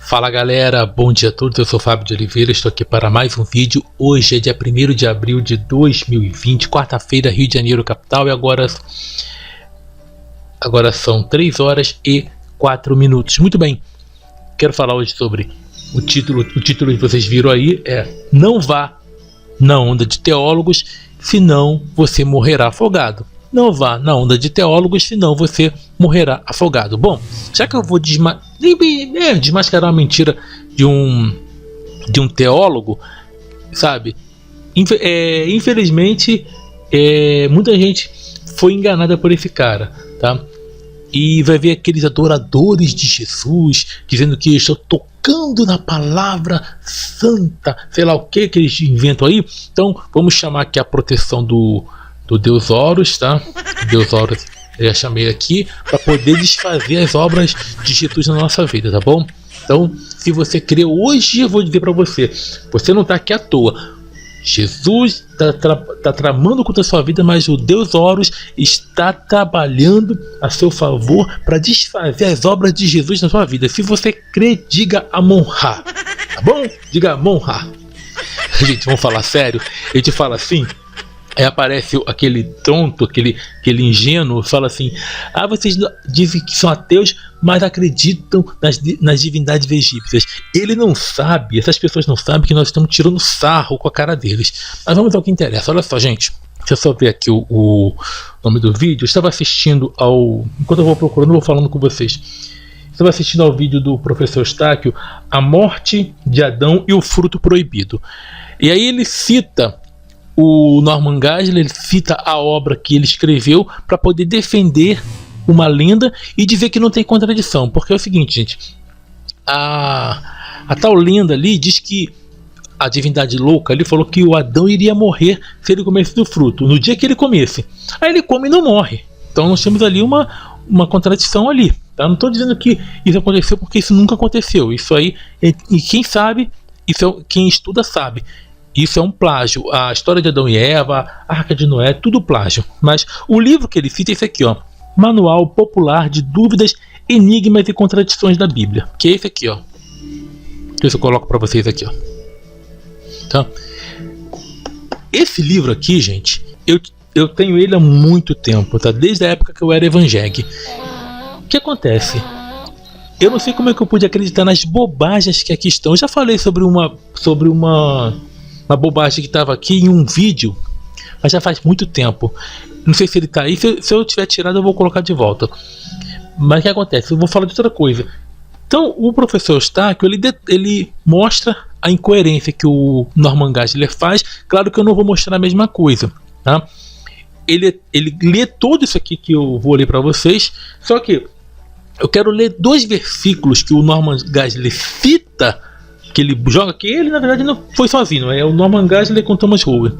Fala galera, bom dia a todos, eu sou o Fábio de Oliveira, estou aqui para mais um vídeo. Hoje é dia 1º de abril de 2020, quarta-feira, Rio de Janeiro, capital, e agora são 3 horas e 4 minutos. Muito bem, quero falar hoje sobre o título que vocês viram aí, Não vá na onda de teólogos, senão você morrerá afogado. Não vá na onda de teólogos, senão você morrerá afogado. Bom, já que eu vou desmascarar uma mentira de um teólogo, sabe? Infelizmente, muita gente foi enganada por esse cara, tá? E vai ver aqueles adoradores de Jesus dizendo que estou tocando na palavra santa, sei lá o que eles inventam aí. Então vamos chamar aqui a proteção do Deus Horus, tá? Deus Horus, eu já chamei aqui para poder desfazer as obras de Jesus na nossa vida, tá bom? Então, se você crê hoje, eu vou dizer para você, você não está aqui à toa. Jesus está tramando contra a sua vida, mas o Deus Horus está trabalhando a seu favor para desfazer as obras de Jesus na sua vida. Se você crê, diga Amon-Ra, tá bom? Diga Amon-Ra. Gente, vamos falar sério? A gente fala assim. Aí aparece aquele tonto, aquele ingênuo, fala assim: ah, vocês dizem que são ateus, mas acreditam nas divindades egípcias. Ele não sabe, essas pessoas não sabem que nós estamos tirando sarro com a cara deles. Mas vamos ao que interessa. Olha só, gente, deixa eu só ver aqui o nome do vídeo. Eu estava assistindo enquanto eu vou procurando, eu vou falando com vocês. Estava assistindo ao vídeo do professor Eustáquio, A Morte de Adão e o Fruto Proibido. E aí ele cita o Norman Geisler, ele cita a obra que ele escreveu para poder defender uma lenda e dizer que não tem contradição. Porque é o seguinte, gente, a tal lenda ali diz que a divindade louca ali falou que o Adão iria morrer se ele comesse do fruto, no dia que ele comesse. Aí ele come e não morre. Então nós temos ali uma contradição ali, tá? Não estou dizendo que isso aconteceu, porque isso nunca aconteceu. Isso aí, e quem sabe, quem estuda sabe. Isso é um plágio. A história de Adão e Eva, a Arca de Noé, tudo plágio. Mas o livro que ele cita é esse aqui, ó, Manual Popular de Dúvidas, Enigmas e Contradições da Bíblia, que é esse aqui, ó. Deixa eu ver se eu coloco para vocês aqui, ó. Tá? Esse livro aqui, gente, eu tenho ele há muito tempo, tá? Desde a época que eu era evangélico. O que acontece? Eu não sei como é que eu pude acreditar nas bobagens que aqui estão. Eu já falei sobre uma bobagem que estava aqui em um vídeo, mas já faz muito tempo. Não sei se ele está aí. Se eu tiver tirado, eu vou colocar de volta. Mas o que acontece? Eu vou falar de outra coisa. Então, o professor Eustáquio, ele mostra a incoerência que o Norman Geisler faz. Claro que eu não vou mostrar a mesma coisa, tá? Ele lê tudo isso aqui que eu vou ler para vocês. Só que eu quero ler 2 versículos que o Norman Geisler cita, que ele joga, que ele na verdade não foi sozinho, é o Norman Geisler com Thomas Rowe.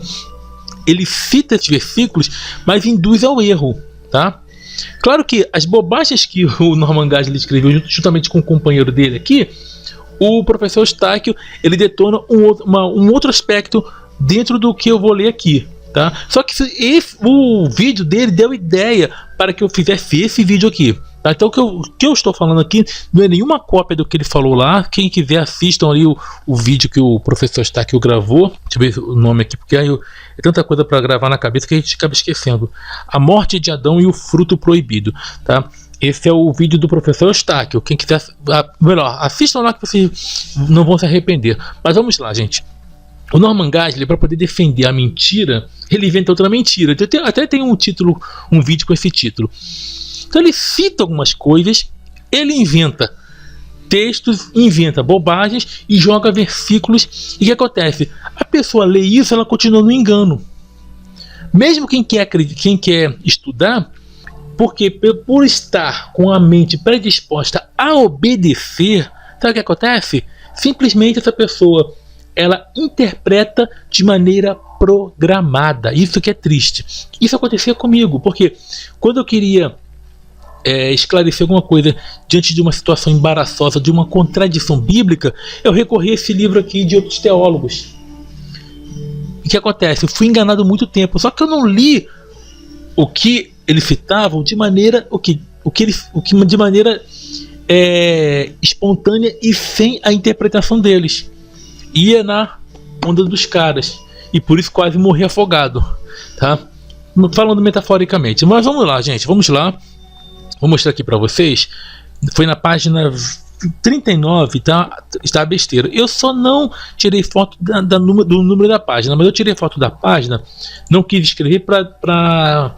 Ele cita esses versículos, mas induz ao erro, tá? Claro que as bobagens que o Norman Geisler escreveu juntamente com o companheiro dele aqui, o professor Eustáquio, ele detona um outro aspecto dentro do que eu vou ler aqui, tá? Só que o vídeo dele deu ideia para que eu fizesse esse vídeo aqui. Então o que eu estou falando aqui não é nenhuma cópia do que ele falou lá. Quem quiser, assistam ali o vídeo que o professor Eustáquio gravou. Deixa eu ver o nome aqui, porque é tanta coisa para gravar na cabeça que a gente acaba esquecendo. A Morte de Adão e o Fruto Proibido, tá? Esse é o vídeo do professor Eustáquio. Quem quiser, melhor, assistam lá que vocês não vão se arrepender. Mas vamos lá, gente. O Norman Geisler, para poder defender a mentira, ele inventa outra mentira. Até tem um vídeo com esse título. Então ele cita algumas coisas, ele inventa textos, inventa bobagens e joga versículos. E o que acontece? A pessoa lê isso, ela continua no engano. Mesmo quem quer estudar, porque por estar com a mente predisposta a obedecer, sabe o que acontece? Simplesmente essa pessoa, ela interpreta de maneira programada. Isso que é triste. Isso acontecia comigo, porque quando eu queria esclarecer alguma coisa diante de uma situação embaraçosa, de uma contradição bíblica, eu recorri a esse livro aqui de outros teólogos. E o que acontece? Eu fui enganado muito tempo, só que eu não li o que eles citavam de maneira de maneira espontânea e sem a interpretação deles. Ia na onda dos caras e por isso quase morria afogado, tá? Falando metaforicamente. Mas vamos lá, gente, vamos lá. Vou mostrar aqui para vocês. Foi na página 39, tá? Está a besteira. Eu só não tirei foto do número da página, mas eu tirei foto da página. Não quis escrever para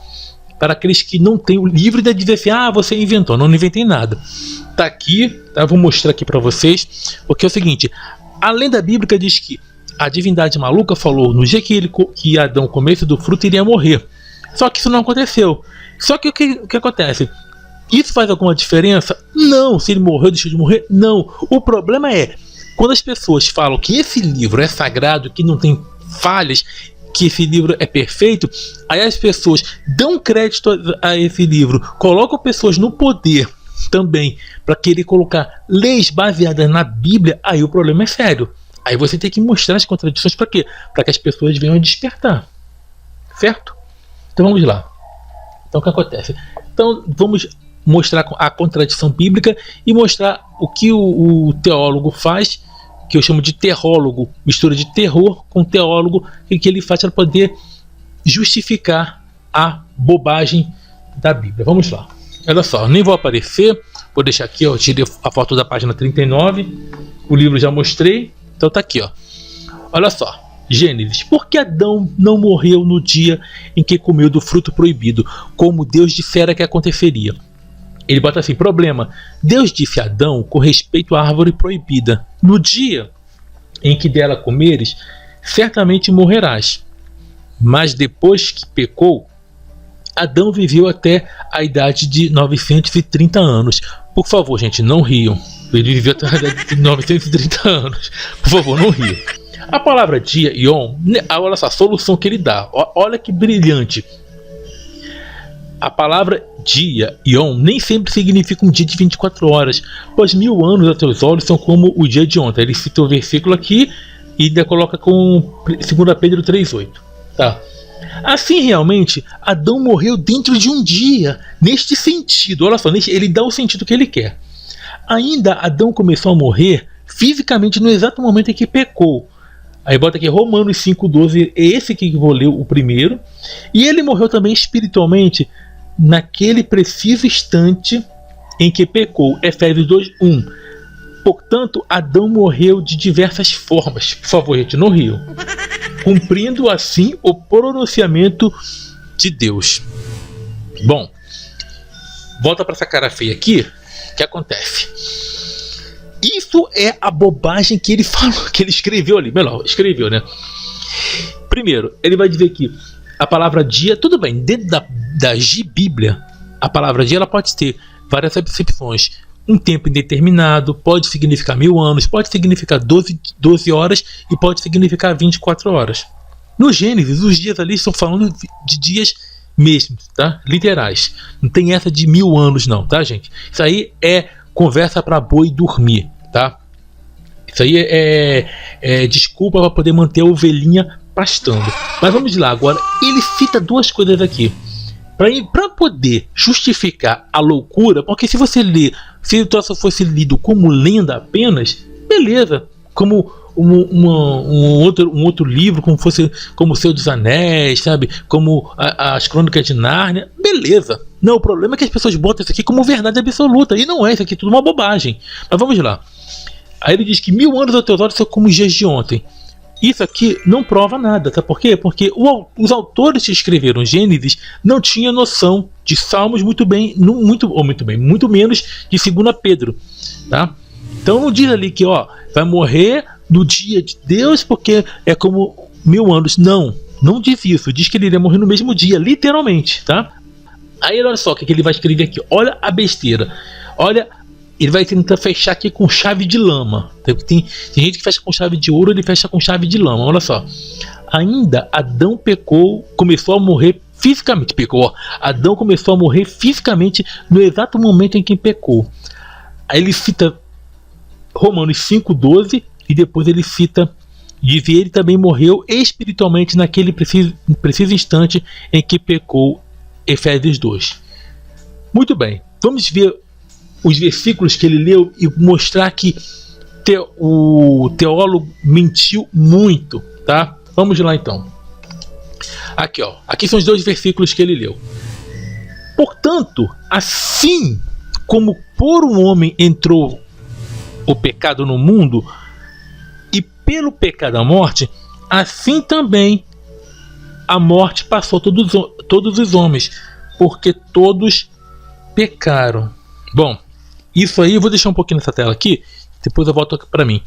aqueles que não têm o livro e dizer assim: ah, você inventou. Não inventei nada. Tá aqui, tá? Vou mostrar aqui para vocês. Porque é o seguinte: a lenda bíblica diz que a divindade maluca falou no dia que Adão comesse do fruto iria morrer. Só que isso não aconteceu. Só que o que acontece? Isso faz alguma diferença? Não. Se ele morreu, deixou de morrer? Não. O problema é quando as pessoas falam que esse livro é sagrado, que não tem falhas, que esse livro é perfeito, aí as pessoas dão crédito a esse livro, colocam pessoas no poder também para querer colocar leis baseadas na Bíblia. Aí o problema é sério. Aí você tem que mostrar as contradições. Para quê? Para que as pessoas venham a despertar. Certo? Então vamos lá. Então o que acontece? Então vamos mostrar a contradição bíblica e mostrar o que o teólogo faz, que eu chamo de terrólogo, mistura de terror com teólogo, e que ele faz para poder justificar a bobagem da Bíblia. Vamos lá. Olha só, nem vou aparecer, vou deixar aqui, ó, tirei a foto da página 39, o livro já mostrei, então tá aqui, ó. Olha só. Gênesis: por que Adão não morreu no dia em que comeu do fruto proibido, como Deus dissera que aconteceria? Ele bota assim: problema, Deus disse a Adão com respeito à árvore proibida: no dia em que dela comeres, certamente morrerás. Mas depois que pecou, Adão viveu até a idade de 930 anos. Por favor, gente, não riam. Ele viveu até a idade de 930 anos. Por favor, não riam. A palavra dia, Yom, olha só a solução que ele dá. Olha que brilhante. A palavra dia, Yom, nem sempre significa um dia de 24 horas, pois 1000 anos a teus olhos são como o dia de ontem. Ele cita o versículo aqui e ainda coloca com 2 Pedro 3,8. Tá? Assim, realmente, Adão morreu dentro de um dia. Neste sentido, olha só, ele dá o sentido que ele quer. Ainda Adão começou a morrer fisicamente no exato momento em que pecou. Aí bota aqui Romanos 5,12, é esse aqui que vou ler o primeiro. E ele morreu também espiritualmente naquele preciso instante em que pecou. Efésios 2,1. Portanto, Adão morreu de diversas formas. Por favor, gente, não riam. Cumprindo assim o pronunciamento de Deus. Bom, volta para essa cara feia aqui. O que acontece? Isso é a bobagem que ele falou, que ele escreveu ali. Melhor, escreveu, né? Primeiro, ele vai dizer que a palavra dia, tudo bem, dentro da Bíblia, a palavra dia ela pode ter várias acepções. Um tempo indeterminado, pode significar 1000 anos, pode significar 12 horas e pode significar 24 horas. No Gênesis, os dias ali estão falando de dias mesmos, tá? Literais. Não tem essa de 1000 anos não, tá, gente? Isso aí é conversa para boi dormir, tá? Isso aí é desculpa para poder manter a ovelhinha pastando. Mas vamos lá agora. Ele cita duas coisas aqui para poder justificar a loucura, porque se você ler, se o troço fosse lido como lenda apenas, beleza, como um outro livro, como o Senhor dos Anéis, sabe, como as Crônicas de Nárnia, beleza. Não, o problema é que as pessoas botam isso aqui como verdade absoluta, e não é, isso aqui é tudo uma bobagem. Mas vamos lá. Aí ele diz que 1000 anos aos teus olhos são como os dias de ontem. Isso aqui não prova nada, sabe por quê? Porque os autores que escreveram Gênesis não tinham noção de Salmos muito menos de 2 Pedro, tá? Então não diz ali que vai morrer no dia de Deus porque é como 1000 anos. Não diz isso. Diz que ele iria morrer no mesmo dia, literalmente, tá? Aí olha só o que ele vai escrever aqui. Olha a besteira. Olha, ele vai tentar fechar aqui com chave de lama. Tem gente que fecha com chave de ouro, ele fecha com chave de lama. Olha só. Ainda Adão começou a morrer fisicamente. Adão começou a morrer fisicamente no exato momento em que pecou. Aí ele cita Romanos 5,12 e depois ele cita diz ele também morreu espiritualmente naquele preciso instante em que pecou. Efésios 2. Muito bem, vamos ver os versículos que ele leu e mostrar que o teólogo mentiu muito, tá? Vamos lá então. Aqui, ó. Aqui são os 2 versículos que ele leu. Portanto, assim como por um homem entrou o pecado no mundo, e pelo pecado a morte, assim também a morte passou a todos os homens, porque todos pecaram. Bom, isso aí eu vou deixar um pouquinho nessa tela aqui, depois eu volto aqui para mim.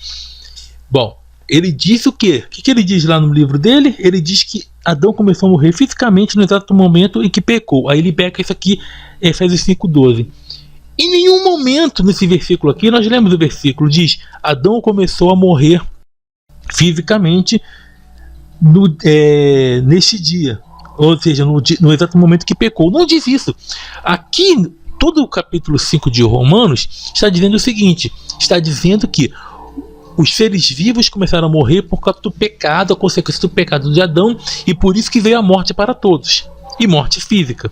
Bom, ele disse o quê? O que ele diz lá no livro dele? Ele diz que Adão começou a morrer fisicamente no exato momento em que pecou. Aí ele peca isso aqui em Efésios 5:12. Em nenhum momento nesse versículo aqui, nós lemos o versículo, diz: Adão começou a morrer fisicamente neste dia, ou seja, no exato momento que pecou. Não diz isso. Aqui, todo o capítulo 5 de Romanos está dizendo o seguinte: está dizendo que os seres vivos começaram a morrer por causa do pecado, a consequência do pecado de Adão, e por isso que veio a morte para todos, e morte física,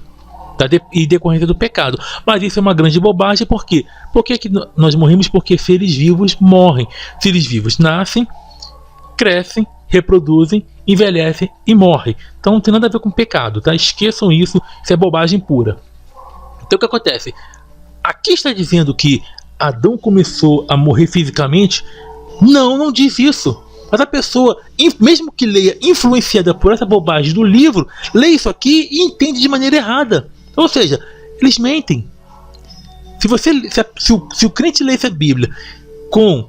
tá? E decorrência do pecado. Mas isso é uma grande bobagem. Por quê? Porque que nós morremos? Porque seres vivos morrem. Seres vivos nascem, crescem, reproduzem, envelhecem e morrem. Então não tem nada a ver com pecado, tá? Esqueçam isso, isso é bobagem pura. Então o que acontece? Aqui está dizendo que Adão começou a morrer fisicamente. Não diz isso. Mas a pessoa, mesmo que leia influenciada por essa bobagem do livro, lê isso aqui e entende de maneira errada. Ou seja, eles mentem. Se o crente lesse a Bíblia com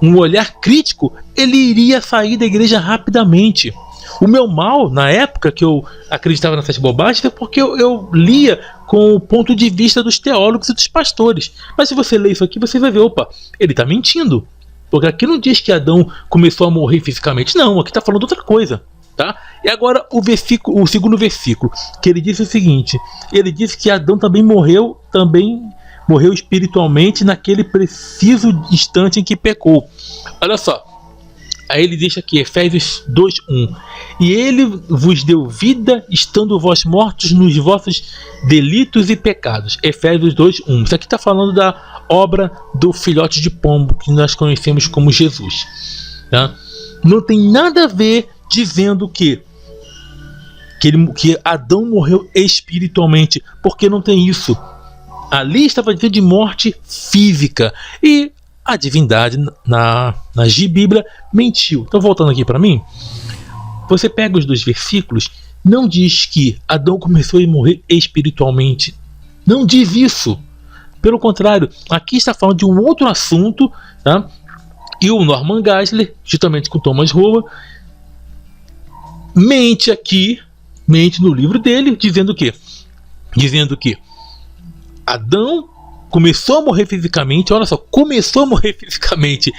um olhar crítico, ele iria sair da igreja rapidamente. O meu mal, na época que eu acreditava nessas bobagens, foi porque eu lia com o ponto de vista dos teólogos e dos pastores. Mas se você ler isso aqui, você vai ver, opa, ele está mentindo. Porque aqui não diz que Adão começou a morrer fisicamente. Não, aqui está falando outra coisa, tá? E agora o segundo versículo, que ele diz o seguinte: ele diz que Adão também morreu espiritualmente naquele preciso instante em que pecou. Olha só. Aí ele diz aqui, Efésios 2:1: e ele vos deu vida, estando vós mortos nos vossos delitos e pecados. Efésios 2:1. Isso aqui está falando da obra do filhote de pombo, que nós conhecemos como Jesus, tá? Não tem nada a ver dizendo que Adão morreu espiritualmente, porque não tem isso. Ali estava dizendo de morte física, e a divindade na Bíblia mentiu. Então, voltando aqui para mim, você pega os 2 versículos, não diz que Adão começou a morrer espiritualmente. Não diz isso. Pelo contrário, aqui está falando de um outro assunto, tá? E o Norman Geisler, justamente com Thomas Rowan, mente no livro dele, dizendo o quê? Dizendo que Adão começou a morrer fisicamente. Olha só, começou a morrer fisicamente.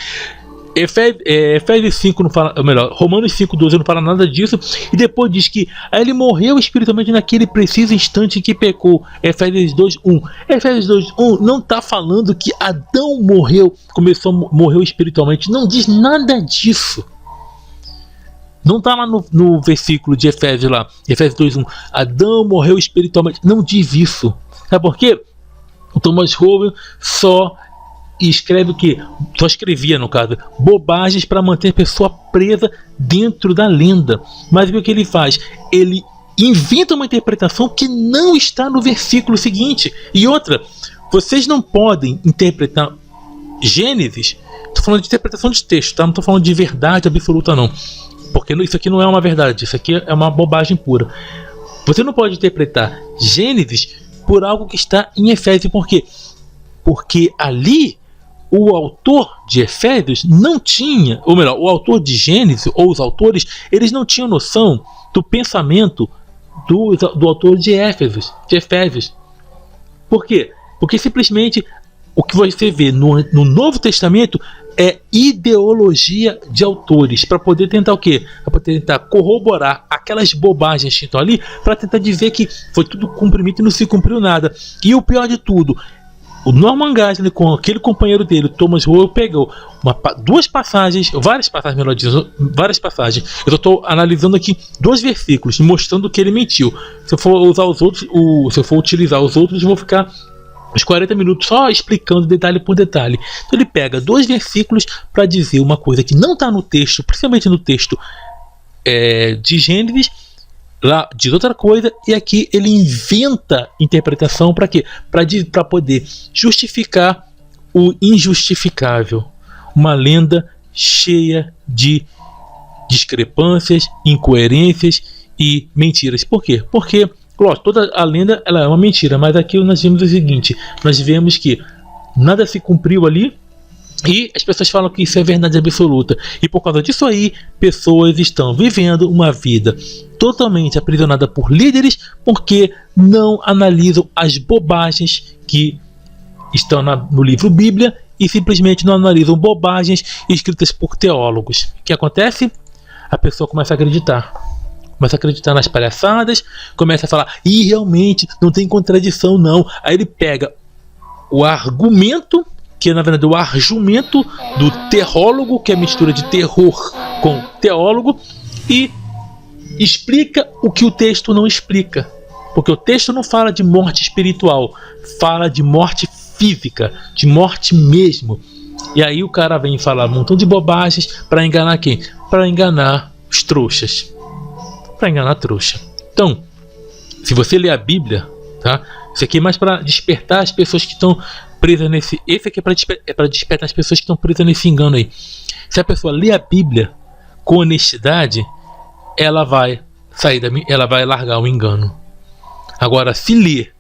Efésios 5 não fala, ou melhor, Romanos 5:12 não fala nada disso. E depois diz que aí ele morreu espiritualmente naquele preciso instante em que pecou. Efésios 2:1. Efésios 2:1 não está falando que Adão morreu espiritualmente. Não diz nada disso. Não está lá no versículo de Efésios lá, Efésios 2:1. Adão morreu espiritualmente. Não diz isso. Sabe por quê? O Thomas Rowan só escreve o quê? Só escrevia, no caso, bobagens para manter a pessoa presa dentro da lenda. Mas o que ele faz? Ele inventa uma interpretação que não está no versículo seguinte. E outra, vocês não podem interpretar Gênesis. Estou falando de interpretação de texto, tá? Não estou falando de verdade absoluta, não. Porque isso aqui não é uma verdade, isso aqui é uma bobagem pura. Você não pode interpretar Gênesis por algo que está em Efésios. Por quê? Porque ali o autor de Efésios não tinha, ou melhor, o autor de Gênesis, ou os autores, eles não tinham noção do pensamento do autor de Efésios. Por quê? Porque simplesmente o que você vê no Novo Testamento é ideologia de autores, para poder tentar o quê? Para poder tentar corroborar aquelas bobagens que estão ali, para tentar dizer que foi tudo cumprimento e não se cumpriu nada. E o pior de tudo, o Norman Geisler, com aquele companheiro dele, Thomas Rowan, pegou várias passagens. Eu só estou analisando aqui 2 versículos, mostrando que ele mentiu. Se eu for utilizar os outros, eu vou ficar uns 40 minutos só explicando detalhe por detalhe. Então ele pega 2 versículos para dizer uma coisa que não está no texto, principalmente no texto de Gênesis, lá diz outra coisa, e aqui ele inventa interpretação para quê? Para poder justificar o injustificável. Uma lenda cheia de discrepâncias, incoerências e mentiras. Por quê? Porque, lógico, toda a lenda ela é uma mentira, mas aqui nós vemos o seguinte: nós vemos que nada se cumpriu ali e as pessoas falam que isso é verdade absoluta, e por causa disso aí, pessoas estão vivendo uma vida totalmente aprisionada por líderes porque não analisam as bobagens que estão no livro Bíblia e simplesmente não analisam bobagens escritas por teólogos. O que acontece? A pessoa começa a acreditar. Começa a acreditar nas palhaçadas, começa a falar, e realmente não tem contradição não. Aí ele pega o argumento, que é na verdade o argumento do teólogo, que é a mistura de terror com teólogo, e explica o que o texto não explica. Porque o texto não fala de morte espiritual, fala de morte física, de morte mesmo. E aí o cara vem falar um montão de bobagens para enganar quem? Para enganar os trouxas. Para enganar a trouxa. Então, se você ler a Bíblia, tá? Isso aqui é mais para despertar as pessoas que estão presas nesse. Esse aqui é para despertar as pessoas que estão presas nesse engano aí. Se a pessoa ler a Bíblia com honestidade, ela vai ela vai largar o engano. Agora, se ler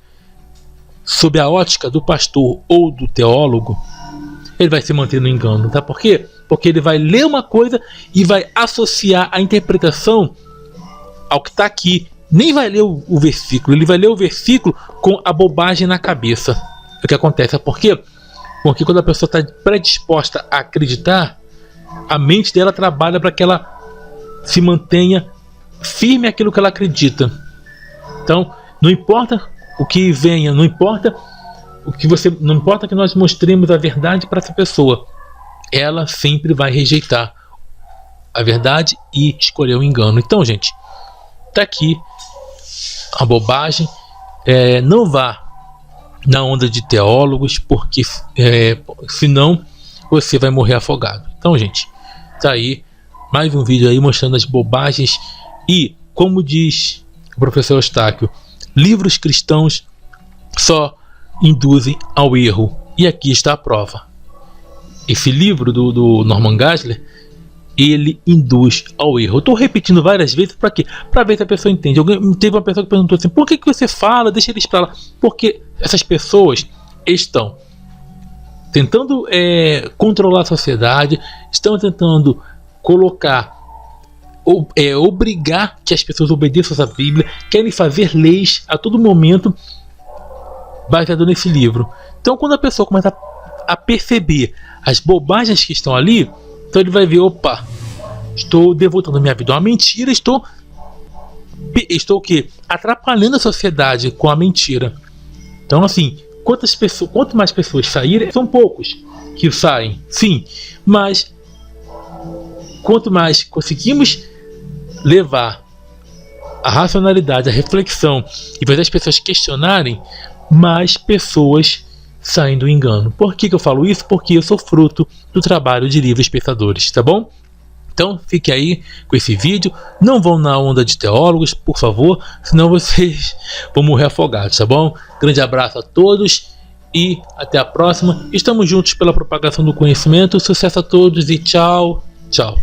sob a ótica do pastor ou do teólogo, ele vai se manter no engano, tá? Por quê? Porque ele vai ler uma coisa e vai associar a interpretação ao que está aqui. Nem vai ler o versículo, ele vai ler o versículo com a bobagem na cabeça. O que acontece? Por quê? Porque quando a pessoa está predisposta a acreditar, a mente dela trabalha para que ela se mantenha firme aquilo que ela acredita. Então, não importa o que venha, não importa que nós mostremos a verdade para essa pessoa, ela sempre vai rejeitar a verdade e escolher o engano. Então, gente, tá aqui a bobagem. Não vá na onda de teólogos, porque senão você vai morrer afogado. Então, gente, tá aí mais um vídeo aí mostrando as bobagens. E, como diz o professor Eustáquio, livros cristãos só induzem ao erro. E aqui está a prova. Esse livro do Norman Geisler, ele induz ao erro. Eu estou repetindo várias vezes para quê? Para ver se a pessoa entende. Teve uma pessoa que perguntou assim: por que você fala? Deixa eles para lá. Porque essas pessoas estão tentando controlar a sociedade, estão tentando colocar, obrigar que as pessoas obedeçam a Bíblia, querem fazer leis a todo momento baseado nesse livro. Então, quando a pessoa começa a perceber as bobagens que estão ali, então ele vai ver: opa, estou devotando minha vida a uma mentira, estou o quê? Atrapalhando a sociedade com a mentira. Então, assim, quanto mais pessoas saírem, são poucos que saem, sim, mas quanto mais conseguimos levar a racionalidade, a reflexão e fazer as pessoas questionarem, mais pessoas saem do engano. Por que eu falo isso? Porque eu sou fruto do trabalho de livros pensadores, tá bom? Então fique aí com esse vídeo. Não vão na onda de teólogos, por favor, senão vocês vão morrer afogados, tá bom? Grande abraço a todos e até a próxima. Estamos juntos pela propagação do conhecimento. Sucesso a todos e tchau, tchau.